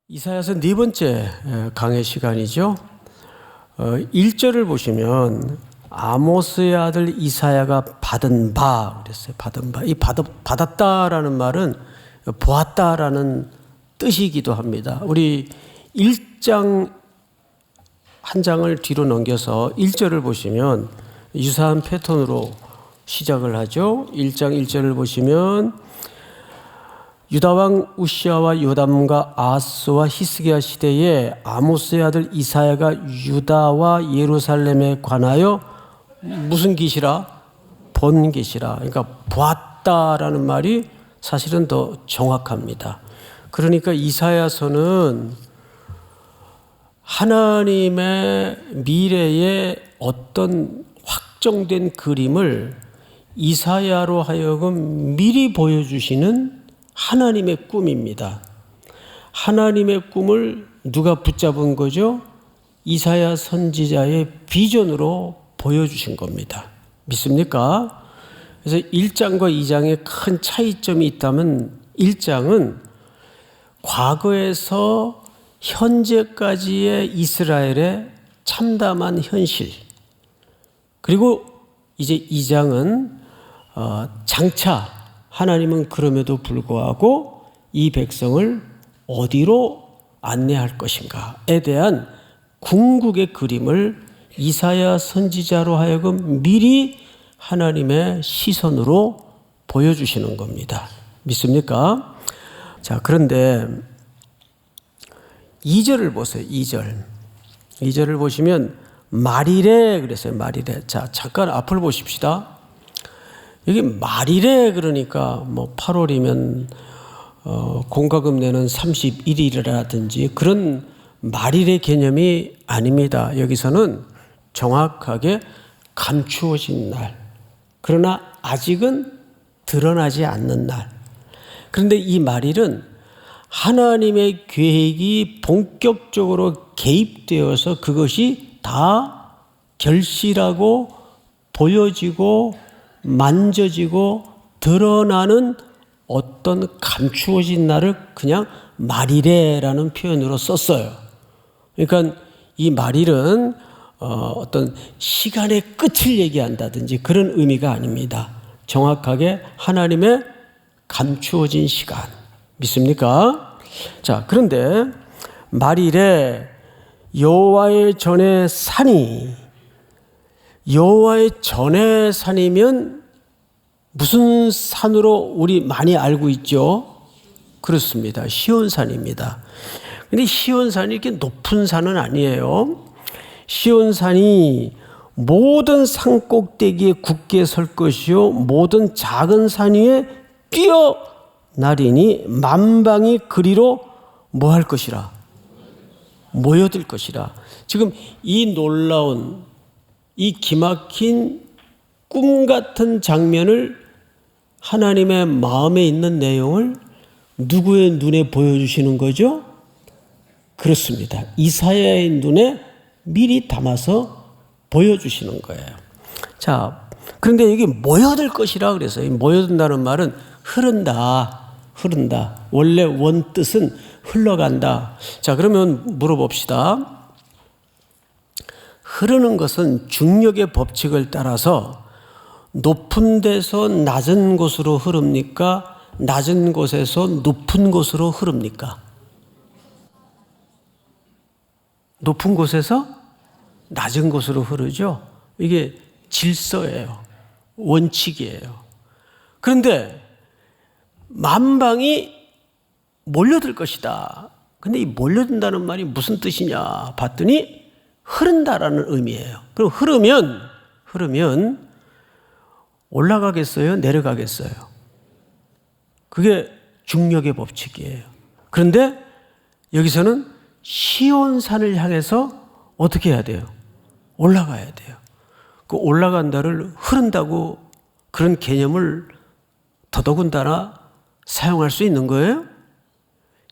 이사야서 네 번째 강의 시간이죠. 1절을 보시면 아모스의 아들 이사야가 받은 바 그랬어요. 받은 바. 이 받았다라는 말은 보았다라는 뜻이기도 합니다. 우리 1장 한 장을 뒤로 넘겨서 1절을 보시면 유사한 패턴으로 시작을 하죠. 1장 1절을 보시면 유다왕 우시아와 요담과 아하스와 히스기야 시대에 아모스의 아들 이사야가 유다와 예루살렘에 관하여 무슨 계시라? 본 계시라. 그러니까 보았다라는 말이 사실은 더 정확합니다. 그러니까 이사야서는 하나님의 미래의 어떤 확정된 그림을 이사야로 하여금 미리 보여주시는 하나님의 꿈입니다. 하나님의 꿈을 누가 붙잡은 거죠? 이사야 선지자의 비전으로 보여주신 겁니다. 믿습니까? 그래서 1장과 2장에 큰 차이점이 있다면 1장은 과거에서 현재까지의 이스라엘의 참담한 현실, 그리고 이제 2장은 장차 하나님은 그럼에도 불구하고 이 백성을 어디로 안내할 것인가에 대한 궁극의 그림을 이사야 선지자로 하여금 미리 하나님의 시선으로 보여주시는 겁니다. 믿습니까? 자, 그런데 2절을 보세요. 2절을 보시면 말이래 그랬어요. 말이래. 자, 잠깐 앞을 보십시다. 여기 말이래 그러니까 뭐 8월이면 공과금 내는 31일이라든지 그런 말이래 개념이 아닙니다. 여기서는 정확하게 감추어진 날, 그러나 아직은 드러나지 않는 날. 그런데 이 말일은 하나님의 계획이 본격적으로 개입되어서 그것이 다 결실하고 보여지고 만져지고 드러나는 어떤 감추어진 날을 그냥 말이래라는 표현으로 썼어요. 그러니까 이 말일은 어떤 시간의 끝을 얘기한다든지 그런 의미가 아닙니다. 정확하게 하나님의 감추어진 시간. 믿습니까? 자, 그런데 말일에 여호와의 전에 산이, 여호와의 전에 산이면 무슨 산으로 우리 많이 알고 있죠? 그렇습니다. 시온산입니다. 근데 시온산이 이렇게 높은 산은 아니에요. 시온산이 모든 산 꼭대기에 굳게 설 것이요 모든 작은 산 위에 뛰어나리니 만방이 그리로 뭐 할 것이라? 모여들 것이라. 지금 이 놀라운, 이 기막힌 꿈 같은 장면을, 하나님의 마음에 있는 내용을 누구의 눈에 보여주시는 거죠? 그렇습니다. 이사야의 눈에 미리 담아서 보여주시는 거예요. 자, 그런데 여기 모여들 것이라 그래서 모여든다는 말은 흐른다. 원래 원뜻은 흘러간다. 자, 그러면 물어봅시다. 흐르는 것은 중력의 법칙을 따라서 높은 데서 낮은 곳으로 흐릅니까? 낮은 곳에서 높은 곳으로 흐릅니까? 높은 곳에서 낮은 곳으로 흐르죠. 이게 질서예요. 원칙이에요. 그런데 만방이 몰려들 것이다. 근데 이 몰려든다는 말이 무슨 뜻이냐 봤더니 흐른다라는 의미예요. 그럼 흐르면 올라가겠어요? 내려가겠어요? 그게 중력의 법칙이에요. 그런데 여기서는 시온산을 향해서 어떻게 해야 돼요? 올라가야 돼요. 그 올라간다를 흐른다고 그런 개념을 더더군다나 사용할 수 있는 거예요?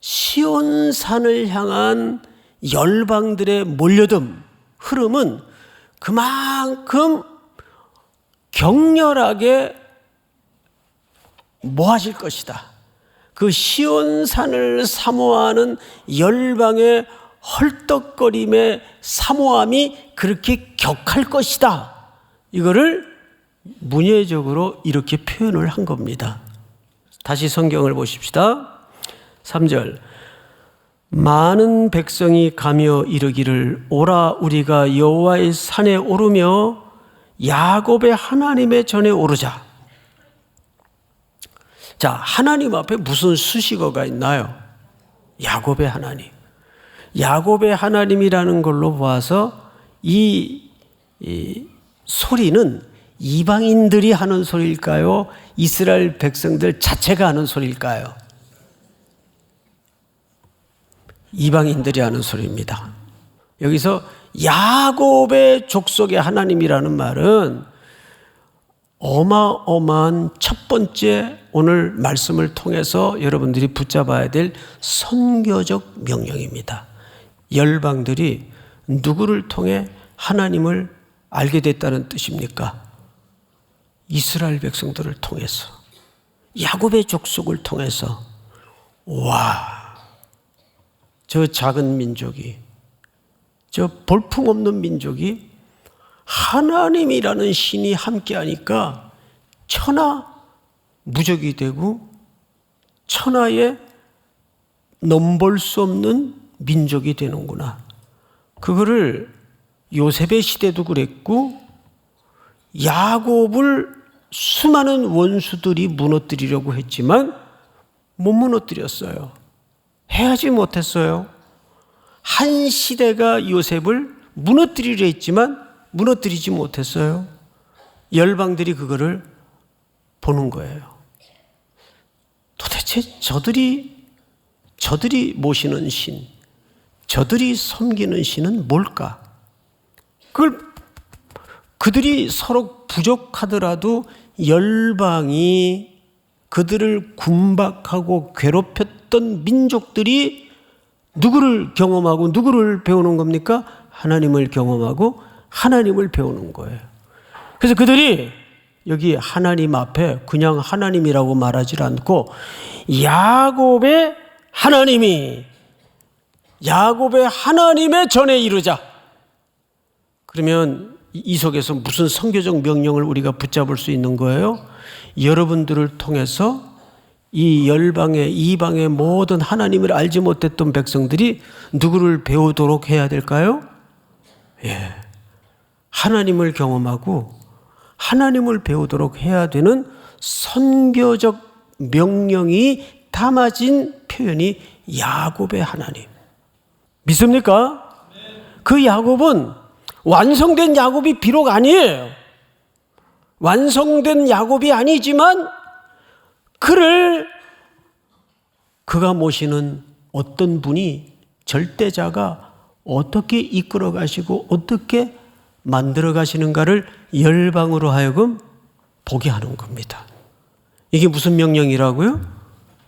시온산을 향한 열방들의 몰려듦, 흐름은 그만큼 격렬하게 뭐 하실 것이다. 그 시온산을 사모하는 열방의 헐떡거림의 사모함이 그렇게 격할 것이다. 이거를 문예적으로 이렇게 표현을 한 겁니다. 다시 성경을 보십시다. 3절. 많은 백성이 가며 이르기를 오라 우리가 여호와의 산에 오르며 야곱의 하나님의 전에 오르자. 자, 하나님 앞에 무슨 수식어가 있나요? 야곱의 하나님. 야곱의 하나님이라는 걸로 봐서 이 소리는 이방인들이 하는 소리일까요? 이스라엘 백성들 자체가 하는 소리일까요? 이방인들이 하는 소리입니다. 여기서 야곱의 족속의 하나님이라는 말은 어마어마한 첫 번째 오늘 말씀을 통해서 여러분들이 붙잡아야 될 선교적 명령입니다. 열방들이 누구를 통해 하나님을 알게 됐다는 뜻입니까? 이스라엘 백성들을 통해서, 야곱의 족속을 통해서. 와, 저 작은 민족이, 저 볼품없는 민족이 하나님이라는 신이 함께하니까 천하 무적이 되고 천하에 넘볼 수 없는 민족이 되는구나. 그거를 요셉의 시대도 그랬고 야곱을 수많은 원수들이 무너뜨리려고 했지만 못 무너뜨렸어요. 해하지 못했어요. 한 시대가 요셉을 무너뜨리려 했지만 무너뜨리지 못했어요. 열방들이 그거를 보는 거예요. 도대체 저들이 모시는 신, 저들이 섬기는 신은 뭘까? 그들이 서로 부족하더라도 열방이 그들을 군박하고 괴롭혔던 민족들이 누구를 경험하고 누구를 배우는 겁니까? 하나님을 경험하고 하나님을 배우는 거예요. 그래서 그들이 여기 하나님 앞에 그냥 하나님이라고 말하지 않고 야곱의 하나님의 전에 이르자. 그러면 이 속에서 무슨 선교적 명령을 우리가 붙잡을 수 있는 거예요? 여러분들을 통해서 이 열방의 이방의 모든 하나님을 알지 못했던 백성들이 누구를 배우도록 해야 될까요? 예, 하나님을 경험하고 하나님을 배우도록 해야 되는 선교적 명령이 담아진 표현이 야곱의 하나님. 믿습니까? 그 야곱은 완성된 야곱이 비록 아니에요. 완성된 야곱이 아니지만 그가 모시는 어떤 분이 절대자가 어떻게 이끌어 가시고 어떻게 만들어 가시는가를 열방으로 하여금 보게 하는 겁니다. 이게 무슨 명령이라고요?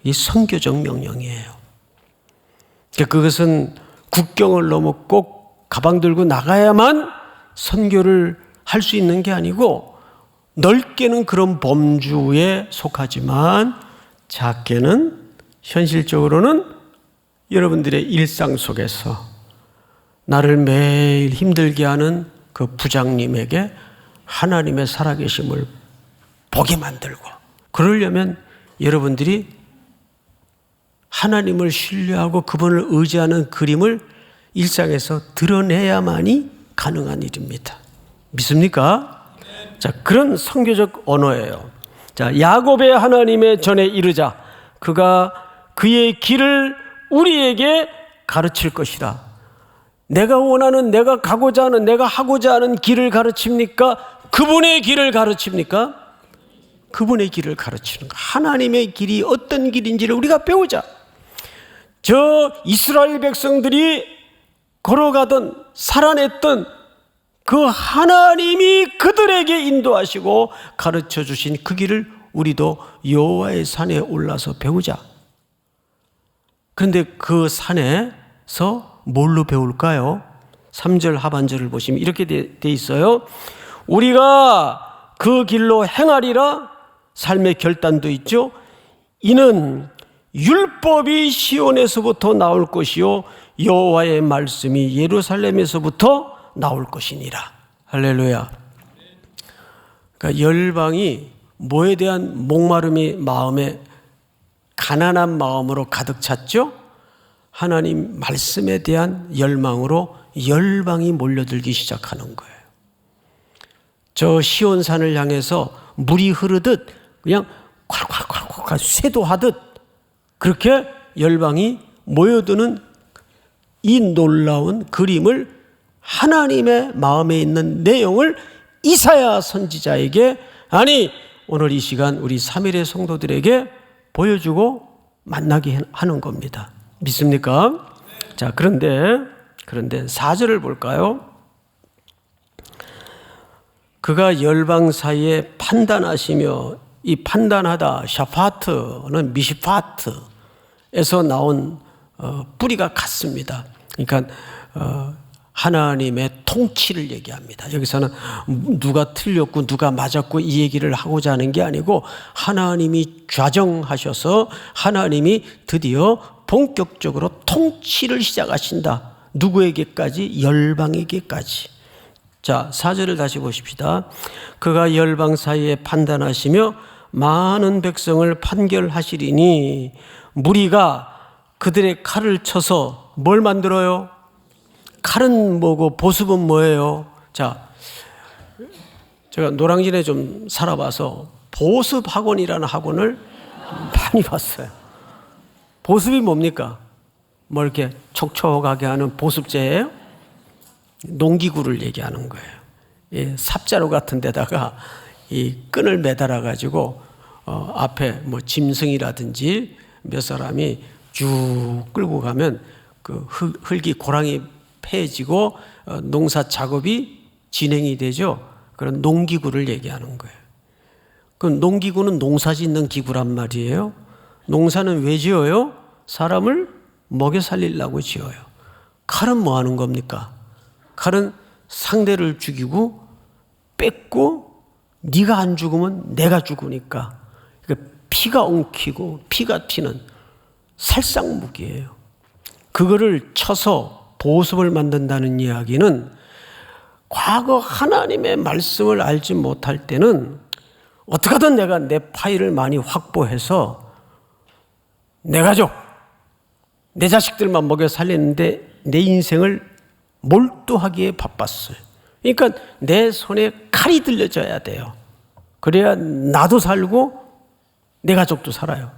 이 선교적 명령이에요. 그것은 국경을 넘어 꼭 가방 들고 나가야만 선교를 할 수 있는 게 아니고 넓게는 그런 범주에 속하지만 작게는 현실적으로는 여러분들의 일상 속에서 나를 매일 힘들게 하는 그 부장님에게 하나님의 살아계심을 보게 만들고, 그러려면 여러분들이 하나님을 신뢰하고 그분을 의지하는 그림을 일상에서 드러내야만이 가능한 일입니다. 믿습니까? 자, 그런 선교적 언어예요. 자, 야곱의 하나님의 전에 이르자. 그가 그의 길을 우리에게 가르칠 것이다. 내가 원하는, 내가 가고자 하는, 내가 하고자 하는 길을 가르칩니까? 그분의 길을 가르칩니까? 그분의 길을 가르치는 거. 하나님의 길이 어떤 길인지를 우리가 배우자. 저 이스라엘 백성들이 걸어가던 살아냈던 그 하나님이 그들에게 인도하시고 가르쳐 주신 그 길을 우리도 여호와의 산에 올라서 배우자. 그런데 그 산에서 뭘로 배울까요? 3절 하반절을 보시면 이렇게 돼 있어요. 우리가 그 길로 행하리라. 삶의 결단도 있죠. 이는 율법이 시온에서부터 나올 것이요 여호와의 말씀이 예루살렘에서부터 나올 것이니라. 할렐루야. 그러니까 열방이 뭐에 대한 목마름이 마음에 가난한 마음으로 가득 찼죠? 하나님 말씀에 대한 열망으로 열방이 몰려들기 시작하는 거예요. 저 시온산을 향해서 물이 흐르듯 그냥 콸콸콸콸 쇄도하듯 그렇게 열방이 모여드는 이 놀라운 그림을 하나님의 마음에 있는 내용을 이사야 선지자에게, 아니 오늘 이 시간 우리 3일의 성도들에게 보여주고 만나게 하는 겁니다. 믿습니까? 자, 그런데 4절을 볼까요? 그가 열방 사이에 판단하시며, 이 판단하다 샤파트는 미시파트에서 나온 뿌리가 같습니다. 그러니까 하나님의 통치를 얘기합니다. 여기서는 누가 틀렸고 누가 맞았고 이 얘기를 하고자 하는 게 아니고 하나님이 좌정하셔서 하나님이 드디어 본격적으로 통치를 시작하신다. 누구에게까지? 열방에게까지. 자, 4절을 다시 보십시다. 그가 열방 사이에 판단하시며 많은 백성을 판결하시리니 무리가 그들의 칼을 쳐서 뭘 만들어요? 칼은 뭐고 보습은 뭐예요? 자, 제가 노량진에 좀 살아봐서 보습학원이라는 학원을 많이 봤어요. 보습이 뭡니까? 뭐 이렇게 촉촉하게 하는 보습제예요? 농기구를 얘기하는 거예요. 이 삽자루 같은 데다가 이 끈을 매달아 가지고 앞에 뭐 짐승이라든지 몇 사람이 쭉 끌고 가면 그 흙이 고랑이 패지고 농사 작업이 진행이 되죠. 그런 농기구를 얘기하는 거예요. 그 농기구는 농사 짓는 기구란 말이에요. 농사는 왜 지어요? 사람을 먹여 살리려고 지어요. 칼은 뭐 하는 겁니까? 칼은 상대를 죽이고 뺏고 네가 안 죽으면 내가 죽으니까 피가 엉키고 피가 튀는 살상무기예요. 그거를 쳐서 보습을 만든다는 이야기는 과거 하나님의 말씀을 알지 못할 때는 어떻게든 내가 내 파일을 많이 확보해서 내 가족, 내 자식들만 먹여 살리는데 내 인생을 몰두하기에 바빴어요. 그러니까 내 손에 칼이 들려져야 돼요. 그래야 나도 살고 내 가족도 살아요.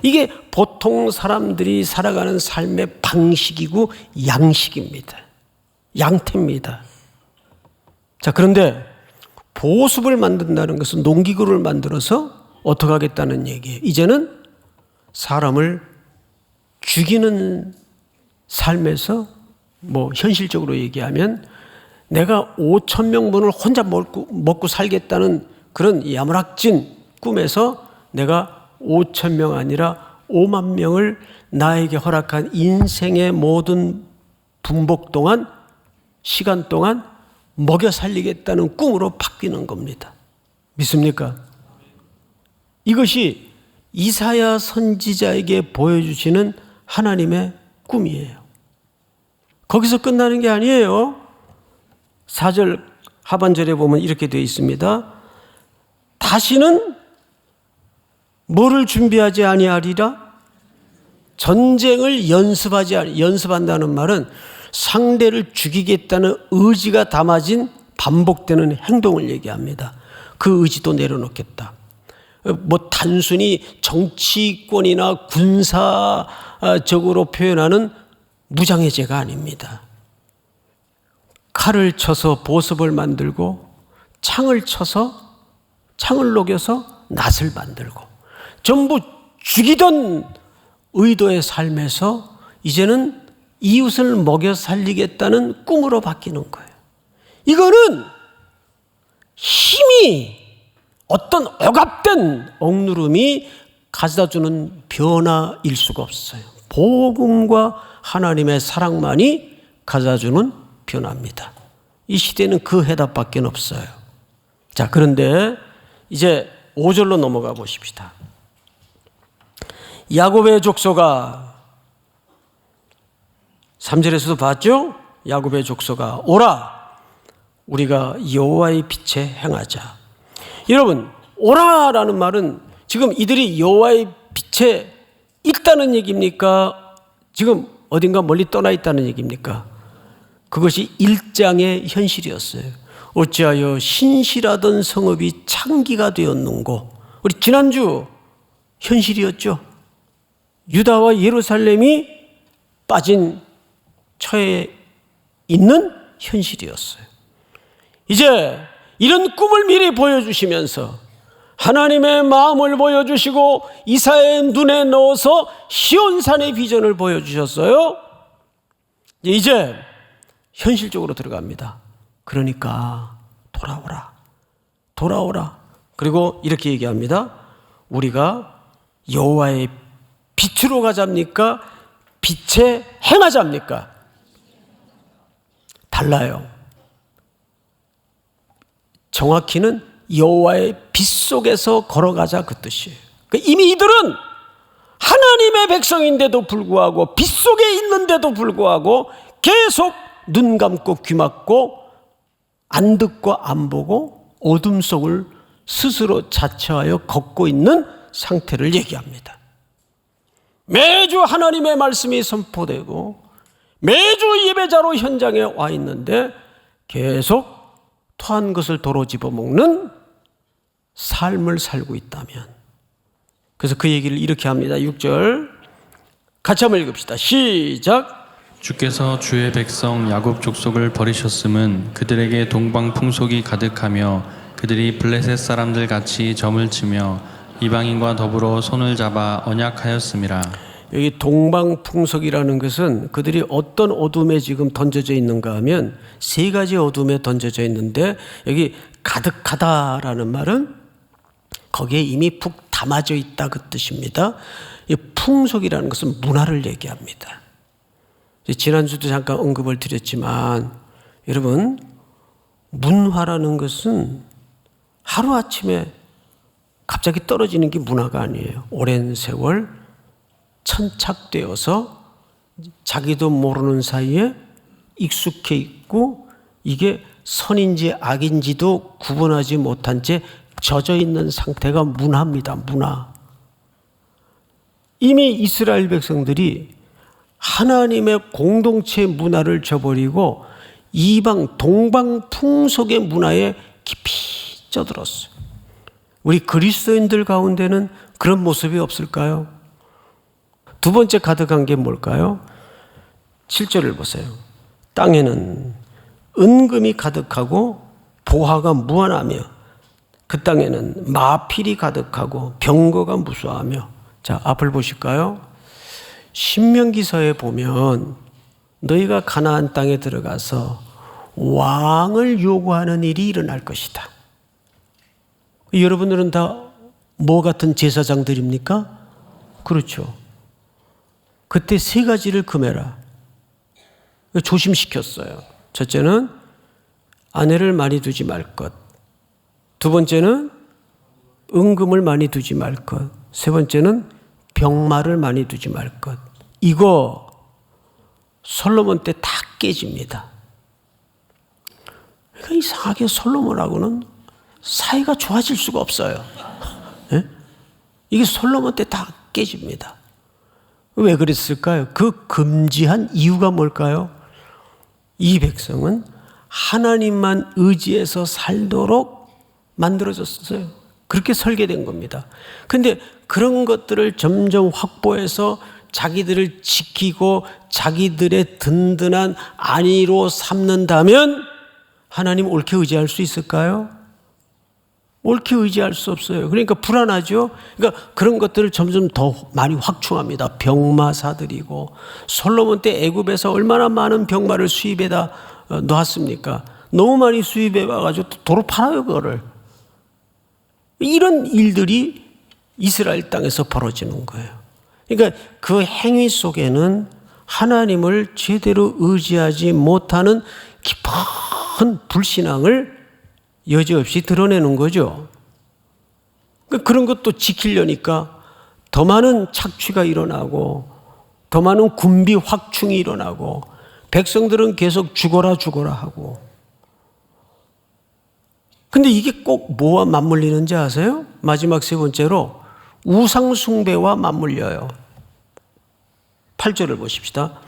이게 보통 사람들이 살아가는 삶의 방식이고 양식입니다. 양태입니다. 자, 그런데 보습을 만든다는 것은 농기구를 만들어서 어떻게 하겠다는 얘기예요. 이제는 사람을 죽이는 삶에서 뭐 현실적으로 얘기하면 내가 5,000명분을 혼자 먹고 살겠다는 그런 야무락진 꿈에서 내가 5,000명 아니라 5만 명을 나에게 허락한 인생의 모든 분복 동안, 시간 동안 먹여 살리겠다는 꿈으로 바뀌는 겁니다. 믿습니까? 이것이 이사야 선지자에게 보여주시는 하나님의 꿈이에요. 거기서 끝나는 게 아니에요. 4절 하반절에 보면 이렇게 되어 있습니다. 다시는 뭐를 준비하지 아니하리라? 전쟁을 연습한다는 말은 상대를 죽이겠다는 의지가 담아진 반복되는 행동을 얘기합니다. 그 의지도 내려놓겠다. 뭐 단순히 정치권이나 군사적으로 표현하는 무장해제가 아닙니다. 칼을 쳐서 보습을 만들고 창을 쳐서 창을 녹여서 낫을 만들고 전부 죽이던 의도의 삶에서 이제는 이웃을 먹여 살리겠다는 꿈으로 바뀌는 거예요. 이거는 힘이 어떤 억압된 억누름이 가져다주는 변화일 수가 없어요. 복음과 하나님의 사랑만이 가져다주는 변화입니다. 이 시대는 그 해답밖에 없어요. 자, 그런데 이제 5절로 넘어가 보십시다. 야곱의 족속아, 3절에서도 봤죠? 야곱의 족속아 오라, 우리가 여호와의 빛에 행하자. 여러분, 오라라는 말은 지금 이들이 여호와의 빛에 있다는 얘기입니까? 지금 어딘가 멀리 떠나 있다는 얘기입니까? 그것이 일장의 현실이었어요. 어찌하여 신실하던 성읍이 창기가 되었는고. 우리 지난주 현실이었죠. 유다와 예루살렘이 빠진 처에 있는 현실이었어요. 이제 이런 꿈을 미리 보여주시면서 하나님의 마음을 보여주시고 이사야의 눈에 넣어서 시온산의 비전을 보여주셨어요. 이제 현실적으로 들어갑니다. 그러니까 돌아오라. 그리고 이렇게 얘기합니다. 우리가 여호와의 빛으로 가자입니까? 빛에 행하자입니까? 달라요. 정확히는 여호와의 빛 속에서 걸어가자 그 뜻이에요. 이미 이들은 하나님의 백성인데도 불구하고 빛 속에 있는데도 불구하고 계속 눈 감고 귀 막고 안 듣고 안 보고 어둠 속을 스스로 자처하여 걷고 있는 상태를 얘기합니다. 매주 하나님의 말씀이 선포되고 매주 예배자로 현장에 와 있는데 계속 토한 것을 도로 집어먹는 삶을 살고 있다면, 그래서 그 얘기를 이렇게 합니다. 6절 같이 한번 읽읍시다. 시작. 주께서 주의 백성 야곱 족속을 버리셨음은 그들에게 동방 풍속이 가득하며 그들이 블레셋 사람들 같이 점을 치며 이방인과 더불어 손을 잡아 언약하였음이라. 여기 동방풍속이라는 것은 그들이 어떤 어둠에 지금 던져져 있는가 하면 세 가지 어둠에 던져져 있는데, 여기 가득하다라는 말은 거기에 이미 푹 담아져 있다 그 뜻입니다. 이 풍속이라는 것은 문화를 얘기합니다. 지난주도 잠깐 언급을 드렸지만 여러분, 문화라는 것은 하루아침에 갑자기 떨어지는 게 문화가 아니에요. 오랜 세월 천착되어서 자기도 모르는 사이에 익숙해 있고 이게 선인지 악인지도 구분하지 못한 채 젖어 있는 상태가 문화입니다. 문화. 이미 이스라엘 백성들이 하나님의 공동체 문화를 저버리고 이방 동방 풍속의 문화에 깊이 쪄들었어요. 우리 그리스도인들 가운데는 그런 모습이 없을까요? 두 번째 가득한 게 뭘까요? 7절을 보세요. 땅에는 은금이 가득하고 보화가 무한하며 그 땅에는 마필이 가득하고 병거가 무수하며. 자, 앞을 보실까요? 신명기서에 보면 너희가 가나안 땅에 들어가서 왕을 요구하는 일이 일어날 것이다. 여러분들은 다 뭐 같은 제사장들입니까? 그렇죠. 그때 세 가지를 금해라. 조심시켰어요. 첫째는 아내를 많이 두지 말 것. 두 번째는 은금을 많이 두지 말 것. 세 번째는 병마를 많이 두지 말 것. 이거 솔로몬 때 다 깨집니다. 그러니까 이상하게 솔로몬하고는 사이가 좋아질 수가 없어요. 네? 이게 솔로몬 때 다 깨집니다. 왜 그랬을까요? 그 금지한 이유가 뭘까요? 이 백성은 하나님만 의지해서 살도록 만들어졌어요. 그렇게 설계된 겁니다. 그런데 그런 것들을 점점 확보해서 자기들을 지키고 자기들의 든든한 안위로 삼는다면 하나님 옳게 의지할 수 있을까요? 옳게 의지할 수 없어요. 그러니까 불안하죠. 그러니까 그런 것들을 점점 더 많이 확충합니다. 병마 사들이고, 솔로몬 때 애굽에서 얼마나 많은 병마를 수입해다 놓았습니까? 너무 많이 수입해 와가지고 도로 팔아요, 그거를. 이런 일들이 이스라엘 땅에서 벌어지는 거예요. 그러니까 그 행위 속에는 하나님을 제대로 의지하지 못하는 깊은 불신앙을 여지없이 드러내는 거죠. 그런 것도 지키려니까 더 많은 착취가 일어나고 더 많은 군비 확충이 일어나고 백성들은 계속 죽어라 하고. 근데 이게 꼭 뭐와 맞물리는지 아세요? 마지막 세 번째로 우상 숭배와 맞물려요. 8절을 보십시다.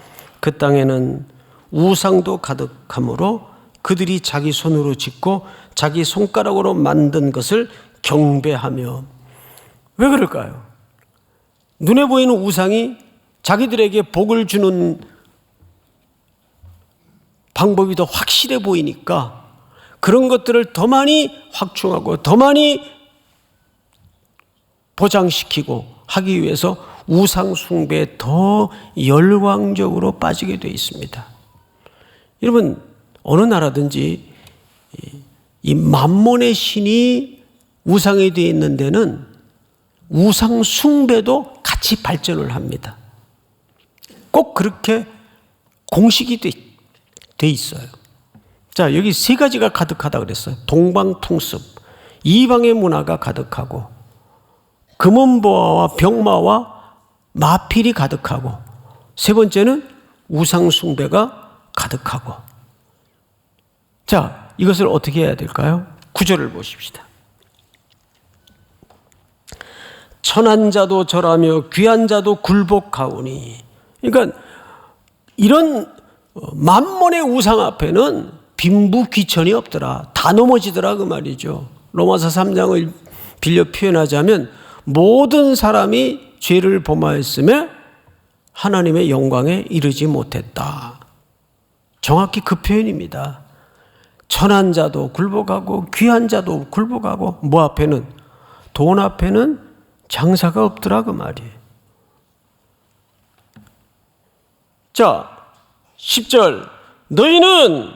그 땅에는 우상도 가득하므로 그들이 자기 손으로 짓고 자기 손가락으로 만든 것을 경배하며. 왜 그럴까요? 눈에 보이는 우상이 자기들에게 복을 주는 방법이 더 확실해 보이니까 그런 것들을 더 많이 확충하고 더 많이 보장시키고 하기 위해서 우상 숭배에 더 열광적으로 빠지게 되어 있습니다. 여러분, 어느 나라든지 이 만몬의 신이 우상이 되어 있는 데는 우상 숭배도 같이 발전을 합니다. 꼭 그렇게 공식이 돼 있어요. 자, 여기 세 가지가 가득하다 그랬어요. 동방풍습, 이방의 문화가 가득하고 금은보화와 병마와 마필이 가득하고 세 번째는 우상 숭배가 가득하고. 자, 이것을 어떻게 해야 될까요? 9절을 보십시다. 천한 자도 절하며 귀한 자도 굴복하오니. 그러니까 이런 만몬의 우상 앞에는 빈부귀천이 없더라. 다 넘어지더라 그 말이죠. 로마서 3장을 빌려 표현하자면 모든 사람이 죄를 범하였음에 하나님의 영광에 이르지 못했다. 정확히 그 표현입니다. 천한 자도 굴복하고 귀한 자도 굴복하고 뭐 앞에는? 돈 앞에는 장사가 없더라 그 말이에요. 자, 10절. 너희는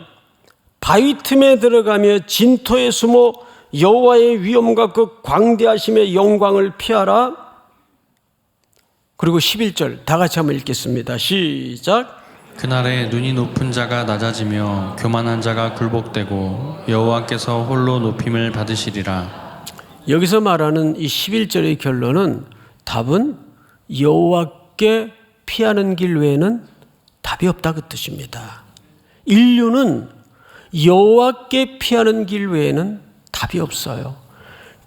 바위 틈에 들어가며 진토에 숨어 여호와의 위엄과 그 광대하심의 영광을 피하라. 그리고 11절 다 같이 한번 읽겠습니다. 시작. 그날에 눈이 높은 자가 낮아지며 교만한 자가 굴복되고 여호와께서 홀로 높임을 받으시리라. 여기서 말하는 이 11절의 결론은 답은 여호와께 피하는 길 외에는 답이 없다 그 뜻입니다. 인류는 여호와께 피하는 길 외에는 답이 없어요.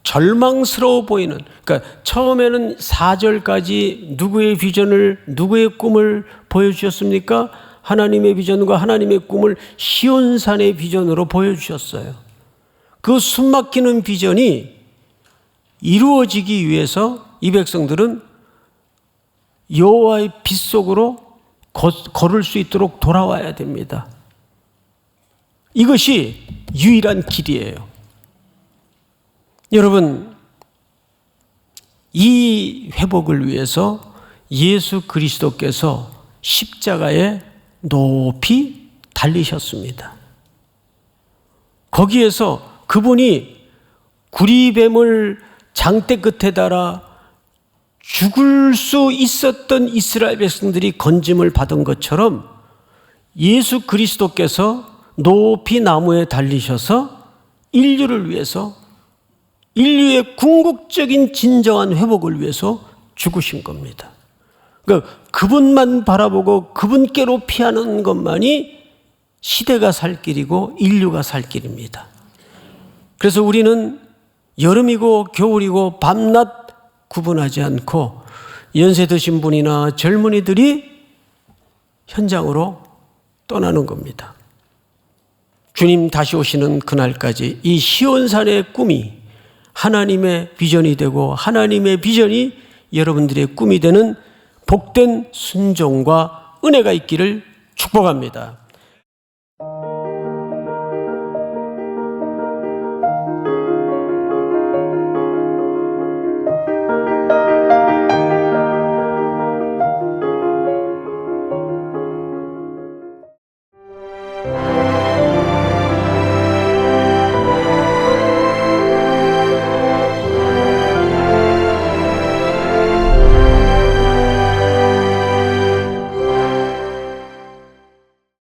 절망스러워 보이는, 그러니까 처음에는 4절까지 누구의 비전을, 누구의 꿈을 보여주셨습니까? 하나님의 비전과 하나님의 꿈을 시온산의 비전으로 보여주셨어요. 그 숨막히는 비전이 이루어지기 위해서 이 백성들은 여호와의 빛 속으로 걸을 수 있도록 돌아와야 됩니다. 이것이 유일한 길이에요. 여러분, 이 회복을 위해서 예수 그리스도께서 십자가에 높이 달리셨습니다. 거기에서 그분이 구리뱀을 장대 끝에 달아 죽을 수 있었던 이스라엘 백성들이 건짐을 받은 것처럼 예수 그리스도께서 높이 나무에 달리셔서 인류를 위해서, 인류의 궁극적인 진정한 회복을 위해서 죽으신 겁니다. 그러니까 그분만 바라보고 그분께로 피하는 것만이 시대가 살 길이고 인류가 살 길입니다. 그래서 우리는 여름이고 겨울이고 밤낮 구분하지 않고 연세 드신 분이나 젊은이들이 현장으로 떠나는 겁니다. 주님 다시 오시는 그날까지 이 시온산의 꿈이 하나님의 비전이 되고 하나님의 비전이 여러분들의 꿈이 되는 복된 순종과 은혜가 있기를 축복합니다.